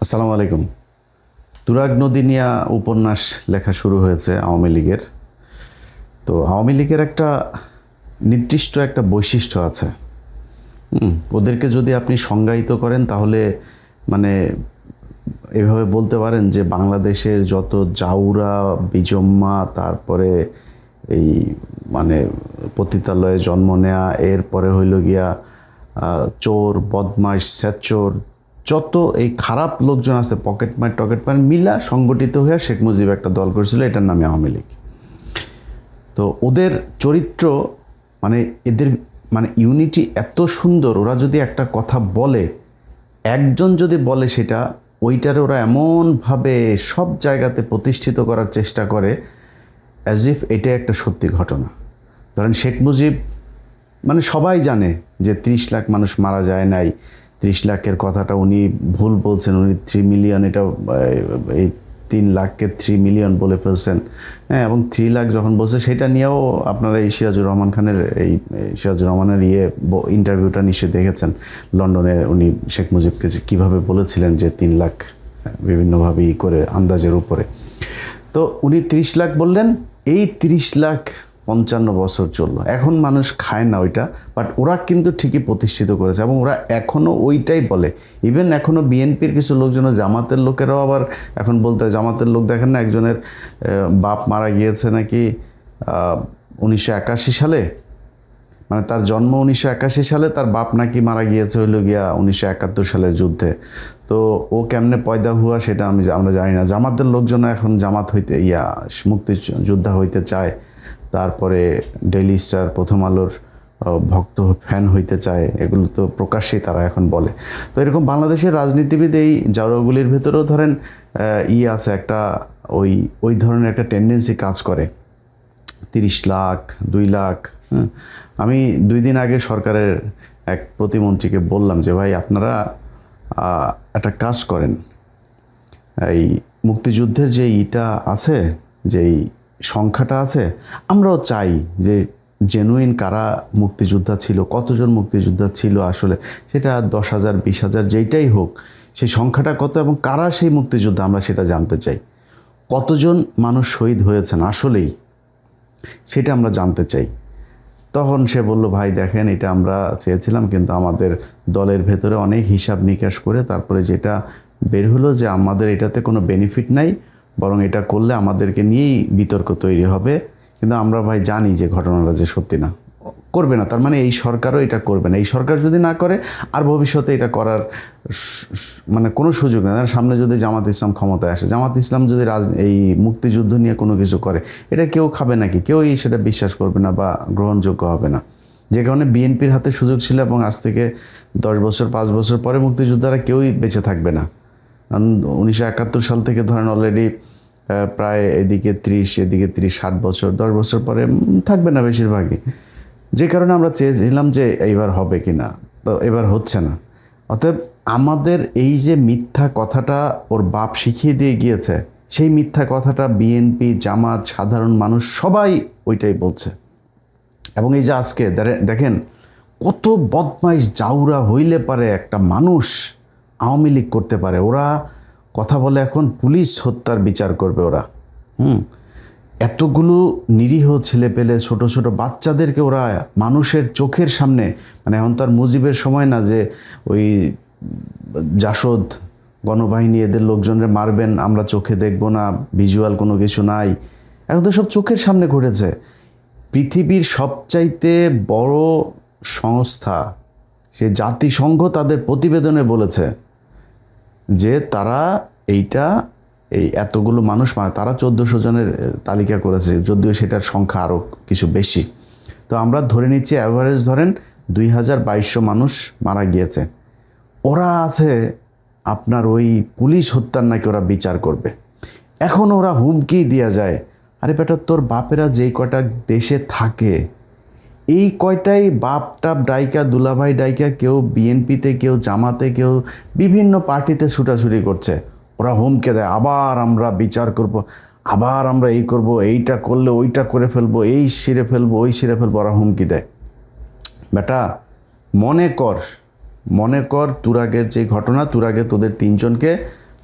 আসসালামু আলাইকুম। তুরাগ নদী নিয়ে উপন্যাস লেখা শুরু হয়েছে আওয়ামী লীগের। তো আওয়ামী লীগের একটা নির্দিষ্ট একটা বৈশিষ্ট্য আছে। ওদেরকে যদি আপনি সংজ্ঞায়িত করেন তাহলে মানে এভাবে বলতে পারেন যে বাংলাদেশের যত জাউরা বিজম্মা, তারপরে এই মানে পতিতালয়ে জন্ম নেয়া, এরপরে হইল গিয়া চোর বদমাইশ স্যাচোর, যত এই খারাপ লোকজন আছে টকেটমার মিলা সংগঠিত হয়ে শেখ মুজিব একটা দল করেছিল, এটার নামে আওয়ামী লীগ। তো ওদের চরিত্র মানে এদের মানে ইউনিটি এত সুন্দর, ওরা যদি একটা কথা বলে, একজন যদি বলে সেটা ওইটারে ওরা এমনভাবে সব জায়গাতে প্রতিষ্ঠিত করার চেষ্টা করে অ্যাজ ইফ এটা একটা সত্যি ঘটনা। ধরেন শেখ মুজিব মানে সবাই জানে যে 30 লাখ মানুষ মারা যায় নাই, 30 লাখের কথাটা উনি ভুল বলছেন, উনি 3 মিলিয়ন, এটা এই 3 লাখকে 3 মিলিয়ন বলে ফেলছেন। হ্যাঁ, এবং 3 লাখ যখন বলছে সেটা নিয়েও আপনারা এই সিরাজুর রহমান খানের সিরাজুর রহমানের ইন্টারভিউটা নিশ্চয়ই দেখেছেন। লন্ডনে উনি শেখ মুজিবকে যে কীভাবে বলেছিলেন যে 3 লাখ বিভিন্নভাবেই করে আন্দাজের উপরে। তো উনি 30 লাখ বললেন, এই 30 লাখ 55 বছর চললো, এখন মানুষ খায় না ওইটা, বাট ওরা কিন্তু ঠিকই প্রতিষ্ঠিত করেছে এবং ওরা এখনও ওইটাই বলে। ইভেন এখনও বিএনপির কিছু লোকজন, জামাতের লোকেরাও আবার এখন বলতে, জামাতের লোক দেখেন না, একজনের বাপ মারা গিয়েছে নাকি 1981 সালে, মানে তার জন্ম 1981 সালে, তার বাপ নাকি মারা গিয়েছে হইল গিয়া 1971 সালের যুদ্ধে। তো ও কেমনে পয়দা হুয়া সেটা আমরা জানি না। জামাতের লোকজন এখন জামাত হইতে মুক্তিযোদ্ধা হইতে চায়, তারপরে ডেইলি স্টার, প্রথম আলোর ভক্ত ফ্যান হইতে চায়, এগুলো তো প্রকাশ্যেই তারা এখন বলে। তো এরকম বাংলাদেশের রাজনীতিবিদ এই জাউরাগুলির ভেতরেও ধরেন আছে একটা, ওই ধরনের একটা টেন্ডেন্সি কাজ করে। 30 লাখ 2 লাখ। আমি 2 দিন আগে সরকারের এক প্রতিমন্ত্রীকে বললাম যে ভাই, আপনারা একটা কাজ করেন, এই মুক্তিযুদ্ধের যে আছে, যেই সংখ্যাটা আছে, আমরাও চাই যে জেনুইন কারা মুক্তিযোদ্ধা ছিল, কতজন মুক্তিযোদ্ধা ছিল আসলে, সেটা 10,000 20,000 যেইটাই হোক, সেই সংখ্যাটা কত এবং কারা সেই মুক্তিযোদ্ধা আমরা সেটা জানতে চাই। কতজন মানুষ শহীদ হয়েছেন আসলেই, সেটা আমরা জানতে চাই। তখন সে বলল, ভাই দেখেন, এটা আমরা চেয়েছিলাম, কিন্তু আমাদের দলের ভেতরে অনেক হিসাব নিকাশ করে তারপরে যেটা বের হলো যে আমাদের এটাতে কোনো বেনিফিট নাই, বরং এটা করলে আমাদেরকে নিয়েই বিতর্ক তৈরি হবে। কিন্তু আমরা ভাই জানি যে ঘটনাটা যে সত্যি না, করবে না। তার মানে এই সরকারও এটা করবে না। এই সরকার যদি না করে, আর ভবিষ্যতে এটা করার মানে কোনো সুযোগ নেই। সামনে যদি জামাত ইসলাম ক্ষমতায় আসে, জামাত ইসলাম যদি এই মুক্তিযুদ্ধ নিয়ে কোনো কিছু করে, এটা কেউ খাবে নাকি? কেউই সেটা বিশ্বাস করবে না বা গ্রহণযোগ্য হবে না। যে কারণে বিএনপির হাতে সুযোগ ছিল এবং আজ থেকে 10 বছর 5 বছর পরে মুক্তিযোদ্ধারা কেউই বেঁচে থাকবে না। কারণ 1971 সাল থেকে ধরেন অলরেডি প্রায় এদিকে 30 এদিকে 60 বছর, 10 বছর পরে থাকবে না বেশিরভাগই। যে কারণে আমরা চেয়েছিলাম যে এইবার হবে কি না, তো এবার হচ্ছে না। অতএব আমাদের এই যে মিথ্যা কথাটা ওর বাপ শিখিয়ে দিয়ে গিয়েছে, সেই মিথ্যা কথাটা বিএনপি, জামাত, সাধারণ মানুষ সবাই ওইটাই বলছে। এবং এই যে আজকে দেখেন কত বদমাইশ জাউরা হইলে পারে একটা মানুষ আওয়ামী লীগ করতে পারে। ওরা কথা বলে এখন পুলিশ হত্যার বিচার করবে ওরা। এতগুলো নিরীহ ছেলে পেলে, ছোট ছোট বাচ্চাদেরকে ওরা মানুষের চোখের সামনে, মানে এখন তার মুজিবের সময় না যে ওই জাসদ গণবাহিনী এদের লোকজনরে মারবেন, আমরা চোখে দেখব না, ভিজুয়াল কোনো কিছু নাই, এখন তো সব চোখের সামনে ঘটেছে। পৃথিবীর সবচাইতে বড় সংস্থা সে জাতিসংঘ তাদের প্রতিবেদনে বলেছে যে তারা এই এতগুলো মানুষ মানে তারা 1400 জনের তালিকা করেছে, যদিও সেটার সংখ্যা আরও কিছু বেশি। তো আমরা ধরে নিচ্ছি অ্যাভারেজ ধরেন 2200 মানুষ মারা গিয়েছে। ওরা আছে আপনার ওই পুলিশ হত্যার নাকি ওরা বিচার করবে। এখন ওরা হুমকি দেওয়া যায়, আরে বেটা, তোর বাপেরা যেই কয়টা দেশে থাকে, এই কয়টাই বাপ টাপ ডাইকা, দুলাভাই ডাইকা, কেউ বিএনপিতে, কেউ জামাতে, কেউ বিভিন্ন পার্টিতে ছুটাছুটি করছে। ওরা হুমকে দেয়, আবার আমরা বিচার করব, আবার আমরা এই করব, এইটা করলে ওইটা করে ফেলবো, এই সিরে ফেলবো, ওই সিরে ফেলবো, ওরা হুমকি দেয়। বেটা মনে কর তুরাগের যে ঘটনা, তুরাগে তোদের 3 জনকে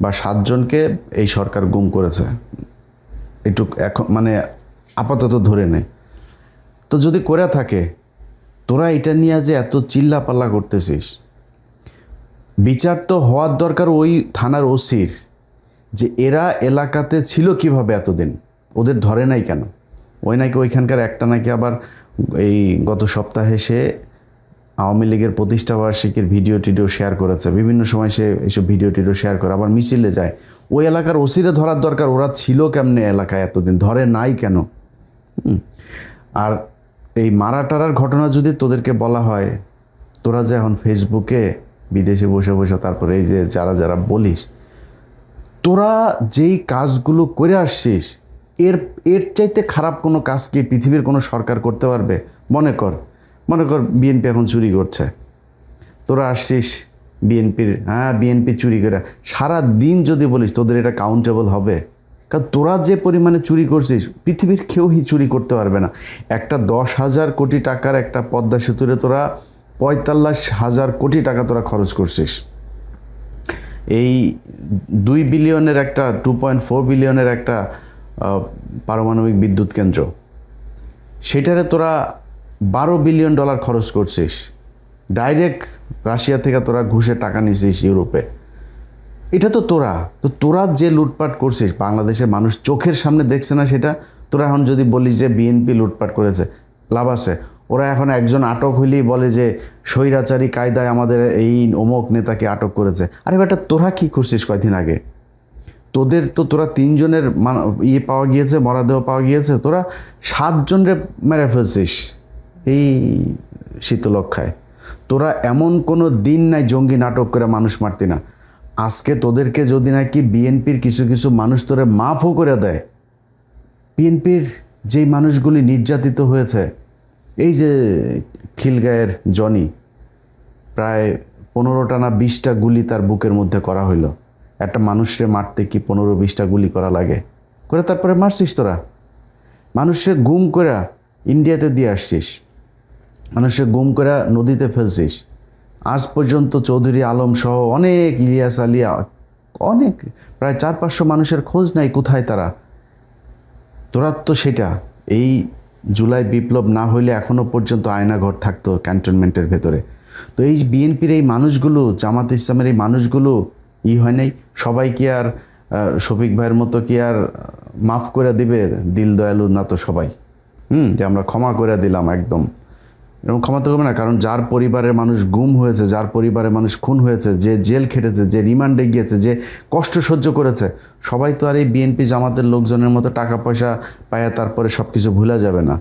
বা 7 জনকে এই সরকার গুম করেছে, একটু এখন মানে আপাতত ধরে নেয়। তো যদি করে থাকে, তোরা এটা নিয়ে যে এত চিল্লাপাল্লা করতেছিস, বিচার তো হওয়ার দরকার ওই থানার ওসির, যে এরা এলাকাতে ছিল কিভাবে এতদিন, ওদের ধরে নাই কেন? ওই নাকি ওইখানকার একটা নাকি আবার এই গত সপ্তাহে সে আওয়ামী লীগের প্রতিষ্ঠাবার্ষিকীর ভিডিও টিডিও শেয়ার করেছে, বিভিন্ন সময় সে এইসব ভিডিও টিডিও শেয়ার করে, আবার মিছিলে যায়। ওই এলাকার ওসিরে ধরার দরকার, ওরা ছিল কেমনে এলাকায় এতদিন, ধরে নাই কেন? আর এই মারা টারার ঘটনা যদি তোদেরকে বলা হয়, তোরা যে এখন ফেসবুকে বিদেশে বসে বসে তারপরে এই যে যারা যারা বলিস, তোরা যেই কাজগুলো করে আসছিস, এর এর চাইতে খারাপ কোনো কাজ কি পৃথিবীর কোনো সরকার করতে পারবে? মনে কর বিএনপি এখন চুরি করছে, তোরা আসছিস বিএনপি চুরি করে সারা দিন যদি বলিস, তোদের এটা কাউন্টেবল হবে? কারণ তোরা যে পরিমাণে চুরি করছিস, পৃথিবীর কেউই চুরি করতে পারবে না। একটা 10,000 কোটি টাকার একটা পদ্মা সেতুরে তোরা 45,000 কোটি টাকা তোরা খরচ করছিস। এই 2 বিলিয়নের একটা 2.4 বিলিয়নের একটা পারমাণবিক বিদ্যুৎ কেন্দ্র, সেটারে তোরা $12 বিলিয়ন খরচ করছিস। ডাইরেক্ট রাশিয়া থেকে তোরা ঘুষে টাকা নিছিস ইউরোপে। এটা তো তোরা যে লুটপাট করছিস, বাংলাদেশের মানুষ চোখের সামনে দেখছে না সেটা? তোরা এখন যদি বলিস যে বিএনপি লুটপাট করেছে, লাভ আছে? ওরা এখন একজন আটক হইলেই বলে যে স্বৈরাচারী কায়দায় আমাদের এই অমুক নেতাকে আটক করেছে। আরে বেটা, তোরা কি করছিস কয়দিন আগে? তোরা 3 জনের পাওয়া গিয়েছে, মরদেহ পাওয়া গিয়েছে, তোরা 7 জনের মেরে ফেলছিস এই শীতলক্ষায়। তোরা এমন কোনো দিন নাই জঙ্গি নাটক করে মানুষ মারতি না। আজকে তোদেরকে যদি নাকি বিএনপির কিছু কিছু মানুষ তোরে মাফও করে দেয়, বিএনপির যেই মানুষগুলি নির্যাতিত হয়েছে, এই যে খিলগাঁয়ের জনি, প্রায় 15টা না 20টা গুলি তার বুকের মধ্যে করা হইল। একটা মানুষরে মারতে কি 15-20টা গুলি করা লাগে? করে তারপরে মারছিস তোরা। মানুষের গুম করে ইন্ডিয়াতে দিয়ে আসছিস, মানুষের গুম করে নদীতে ফেলছিস। আজ পর্যন্ত চৌধুরী আলম সহ অনেক, ইলিয়াস আলিয়া, অনেক, প্রায় 400-500 মানুষের খোঁজ নাই, কোথায় তারা? তোরা তো সেটা, এই জুলাই বিপ্লব না হইলে এখনও পর্যন্ত আয়নাঘর থাকতো ক্যান্টনমেন্টের ভেতরে। তো এই বিএনপির এই মানুষগুলো, জামাত ইসলামের এই মানুষগুলো হয় নাই? সবাই কি আর শফিক ভাইয়ের মতো কি আর মাফ করে দিবে? দিল দয়ালু না তো সবাই, যে আমরা ক্ষমা করে দিলাম একদম, এরকম ক্ষমা তো হবে না। কারণ যার পরিবারের মানুষ গুম হয়েছে, যার পরিবারের মানুষ খুন হয়েছে, যে জেল খেটেছে, যে রিমান্ডে গিয়েছে, যে কষ্ট সহ্য করেছে, সবাই তো আর এই বিএনপি জামাতের লোকজনের মতো টাকা পয়সা পায়া তারপরে সব কিছু ভুলে যাবে না।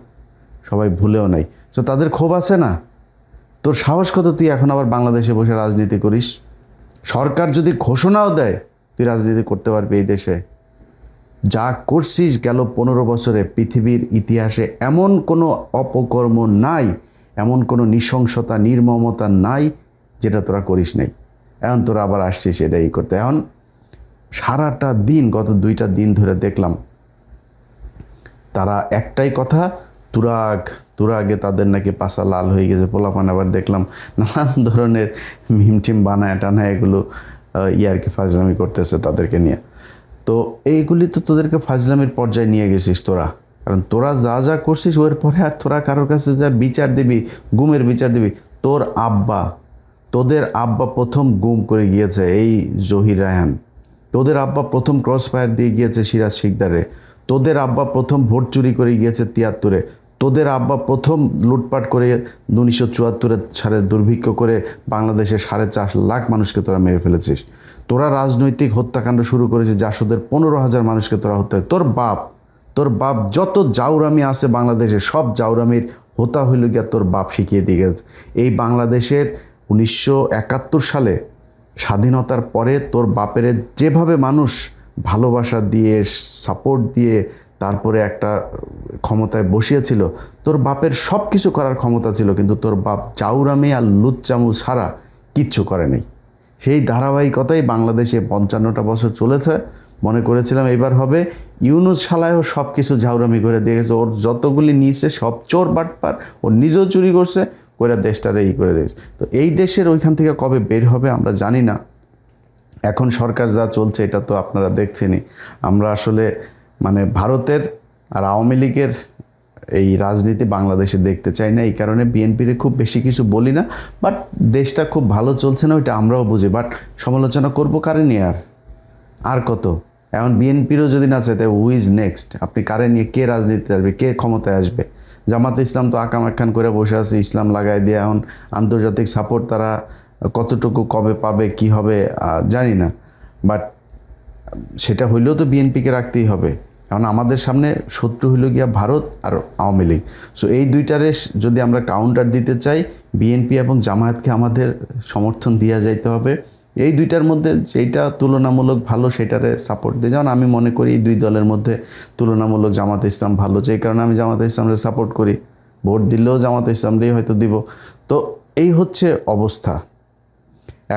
সবাই ভুলেও নাই। তো তাদের ক্ষোভ আছে না? তোর সাহস কত তুই এখন আবার বাংলাদেশে বসে রাজনীতি করিস? সরকার যদি ঘোষণাও দেয়, তুই রাজনীতি করতে পারবি এই দেশে? যা করছিস গেল 15 বছরে, পৃথিবীর ইতিহাসে এমন কোনো অপকর্ম নাই, এমন কোনো নৃশংসতা, নির্মমতা নাই যেটা তোরা করিস নাই। এখন তোরা আবার আসছিস এটাই করতে। এখন সারাটা দিন, গত 2টা দিন ধরে দেখলাম তারা একটাই কথা, তুরাগে তাদের নাকি পাছা লাল হয়ে গেছে, পোলাপান। আবার দেখলাম নানান ধরনের মিমটিম বানায় টানায় এগুলো ইয়ারকি ফাজলামি করতেছে তাদেরকে নিয়ে। তো এইগুলি তো তোদেরকে ফাজলামির পর্যায়ে নিয়ে গেছিস তোরা। কারণ তোরা যা যা করছিস ওর পরে আর তোরা কারোর কাছে যা বিচার দিবি, গুমের বিচার দিবি। তোদের আব্বা প্রথম গুম করে গিয়েছে এই জহির রায়হান। তোদের আব্বা প্রথম ক্রস ফায়ার দিয়ে গিয়েছে সিরাজ শিকদারে। তোদের আব্বা প্রথম ভোট চুরি করে গিয়েছে 73-এ। তোদের আব্বা প্রথম লুটপাট করে 1974 সালে দুর্ভিক্ষ করে বাংলাদেশে 4.5 লাখ মানুষকে তোরা মেরে ফেলেছিস। তোরা রাজনৈতিক হত্যাকাণ্ড শুরু করেছিস, জাসদের 15,000 মানুষকে তোরা হত্যা। তোর বাপ যত জাউরামি আছে বাংলাদেশে, সব জাউরামির হোতা হইল গিয়া তোর বাপ শিখিয়ে দিয়ে গেছে। এই বাংলাদেশের 1971 সালে স্বাধীনতার পরে তোর বাপের যেভাবে মানুষ ভালোবাসা দিয়ে, সাপোর্ট দিয়ে তারপরে একটা ক্ষমতায় বসিয়েছিল, তোর বাপের সব কিছু করার ক্ষমতা ছিল, কিন্তু তোর বাপ জাউরামি আর লুচ্চামু ছাড়া কিচ্ছু করে নেই। সেই ধারাবাহিকতাই বাংলাদেশে 55টা বছর চলেছে। মনে করেছিলাম এবার হবে। ইউনূস শালায়ও সব কিছু ঝাউরামি করে দিয়ে গেছে। ওর যতগুলি নিয়েছে সব চোর বাটপার, ও নিজেও চুরি করছে, করে দেশটারে করে দিয়েছে। তো এই দেশের ওইখান থেকে কবে বের হবে আমরা জানি না, এখন সরকার যা চলছে এটা তো আপনারা দেখছেনই। আমরা আসলে মানে ভারতের আর আওয়ামী লীগের এই রাজনীতি বাংলাদেশে দেখতে চাই না, এই কারণে বিএনপির খুব বেশি কিছু বলি না। বাট দেশটা খুব ভালো চলছে না ওইটা আমরাও বুঝি, বাট সমালোচনা করবো কারে নিয়ে? আর কত? এখন বিএনপিরও যদি না চায়, তাই হু ইজ নেক্সট? আপনি কারে নিয়ে, কে রাজনীতিতে আসবে, কে ক্ষমতায় আসবে? জামাতে ইসলাম তো আকাম একখান করে বসে আছে, ইসলাম লাগাই দিয়ে। এখন আন্তর্জাতিক সাপোর্ট তারা কতটুকু কবে পাবে, কি হবে জানি না, বাট সেটা হইলেও তো বিএনপিকে রাখতেই হবে। কারণ আমাদের সামনে শত্রু হইল গিয়া ভারত আর আওয়ামী লীগ। সো এই দুইটারে যদি আমরা কাউন্টার দিতে চাই, বিএনপি এবং জামায়াতকে আমাদের সমর্থন দিয়া যাইতে হবে। এই দুইটার মধ্যে যেটা তুলনামূলক ভালো সেটারে সাপোর্ট দিয়ে, যেমন আমি মনে করি এই দুই দলের মধ্যে তুলনামূলক জামাতে ইসলাম ভালো, যেই কারণে আমি জামাতে ইসলামরে সাপোর্ট করি। ভোট দিলেও জামাতে ইসলামরেই হয়তো দিব। তো এই হচ্ছে অবস্থা।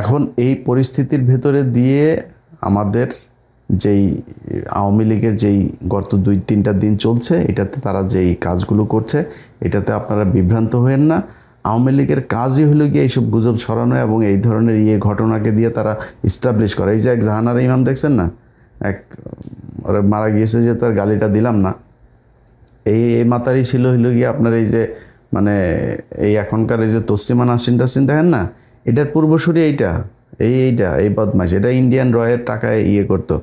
এখন এই পরিস্থিতির ভেতরে দিয়ে আমাদের যেই আওয়ামী লীগের যেই গত 2-3টা দিন চলছে, এটাতে তারা যেই কাজগুলো করছে, এটাতে আপনারা বিভ্রান্ত হয়েন না। আওয়ামী লীগের কাজই হলো গিয়ে এইসব গুজব ছড়ানো এবং এই ধরনের ঘটনাকে দিয়ে তারা ইস্টাবলিশ করে। এই যে এক জাহানারা ইমাম দেখছেন না, এক ওরা মারা গিয়েছে, যে তার গালিটা দিলাম না, এই মাতারি ছিল হইল গিয়ে আপনার এই যে মানে এই এখনকার এই যে তসলিমা নাসরিন টাসরিন দেখেন না, এটার পূর্বসূরি এই বদমাশ, এটা ইন্ডিয়ান রয়ের টাকায় করতো।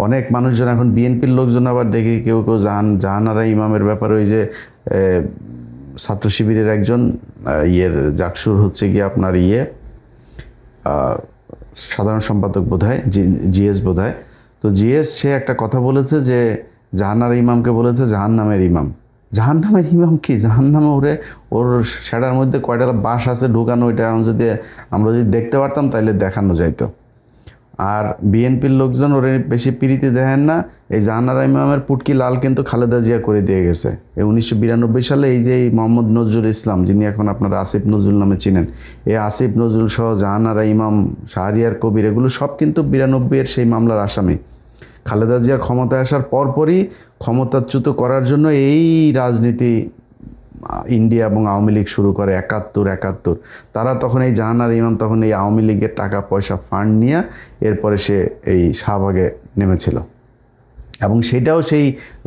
অনেক মানুষজন এখন বিএনপির লোকজন আবার দেখি কেউ কেউ জাহানারা ইমামের ব্যাপারে ওই যে ছাত্র শিবিরের একজন জাকসুর হচ্ছে গিয়ে আপনার সাধারণ সম্পাদক বোধহয়, জিএস বোধহয়। তো জিএস সে একটা কথা বলেছে যে জাহানারা ইমামকে বলেছে জাহান্নামের ইমাম। জাহান্নামের ইমাম কি? জাহান্নামে ওর সেটার মধ্যে কয়টা বাস আছে ঢুকানো, ওইটা এখন যদি আমরা দেখতে পারতাম তাহলে দেখানো যাইতো। আর বিএনপির লোকজন ওরে বেশি প্রীতি দেখেন না। এই জাহানারা ইমামের পুটকি লাল কিন্তু খালেদা জিয়া করে দিয়ে গেছে। এই 1992 সালে এই যে মোহাম্মদ নজরুল ইসলাম, যিনি এখন আপনারা আসিফ নজরুল নামে চিনেন, এই আসিফ নজরুল সহ জাহানারা ইমাম, শাহরিয়ার কবির, এগুলো সব কিন্তু 92-এর সেই মামলার আসামি। খালেদা জিয়া ক্ষমতায় আসার পরপরই ক্ষমতাচ্যুত করার জন্য এই রাজনীতি ইন্ডিয়া এবং আওয়ামী লীগ শুরু করে 71। তারা তখন এই জাহানারা ইমাম তখন এই আওয়ামী লীগের টাকা পয়সা ফান্ড নিয়ে এরপরে সে এই শাহবাগে নেমেছিল, এবং সেটাও সেই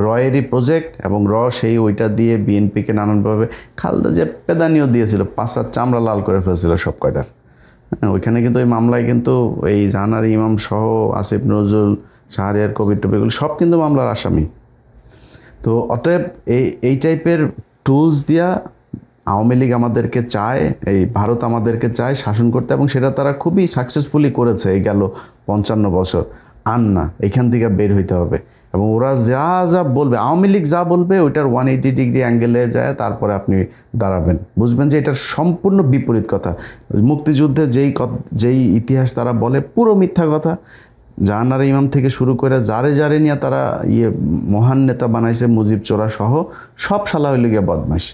রয়েরই প্রজেক্ট, এবং সেই ওইটা দিয়ে বিএনপিকে নানানভাবে খালেদা জিয়া পেদানিও দিয়েছিল, পাঁচার চামড়া লাল করে ফেলছিল সব কয়টার। ওইখানে কিন্তু ওই মামলায় কিন্তু এই জাহানারা ইমাম সহ আসিফ নজরুল, শাহরিয়ার কবির টবিগুলো সব কিন্তু মামলার আসামি। তো অতএব এই টাইপের টুলস দিয়া আওয়ামী লীগ আমাদেরকে চায়, এই ভারত আমাদেরকে চায় শাসন করতে, এবং সেটা তারা খুবই সাকসেসফুলি করেছে এই গেল 55 বছর। আর না, এখান থেকে বের হইতে হবে, এবং ওরা যা যা বলবে, আওয়ামী লীগ যা বলবে ওইটার 180 ডিগ্রি অ্যাঙ্গেলে যায়, তারপরে আপনি দাঁড়াবেন, বুঝবেন যে এটার সম্পূর্ণ বিপরীত কথা। মুক্তিযুদ্ধে যেই ইতিহাস তারা বলে পুরো মিথ্যা কথা। জাহানারা ইমাম থেকে শুরু করে যারে নিয়ে তারা মহান নেতা বানাইছে, মুজিব চোরা সহ সব শালা হইলে গিয়ে বদমাশ।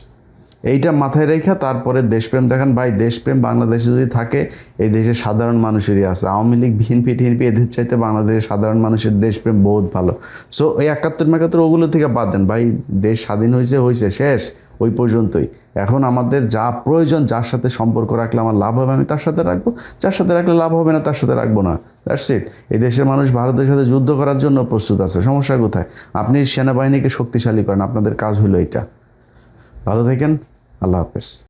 এইটা মাথায় রেখে তারপরে দেশপ্রেম দেখান। ভাই, দেশপ্রেম বাংলাদেশে যদি থাকে, এই দেশের সাধারণ মানুষেরই আছে। আওয়ামী লীগ, বিএনপি টিএনপি এদের চাইতে বাংলাদেশের সাধারণ মানুষের দেশপ্রেম বহুত ভালো। সো এই 71 ওগুলো থেকে বাদ দেন ভাই। দেশ স্বাধীন হয়েছে শেষ, ওই পর্যন্তই। এখন আমাদের যা প্রয়োজন, যার সাথে সম্পর্ক রাখলে আমার লাভ হবে আমি তার সাথে রাখবো, যার সাথে রাখলে লাভ হবে না তার সাথে রাখবো না। That's it. এই দেশের মানুষ ভারতের সাথে যুদ্ধ করার জন্য প্রস্তুত আছে, সমস্যা কোথায়? আপনি সেনাবাহিনীকে শক্তিশালী করেন, আপনাদের কাজ হলো এটা। ভালো থাকেন, আল্লাহ হাফেজ।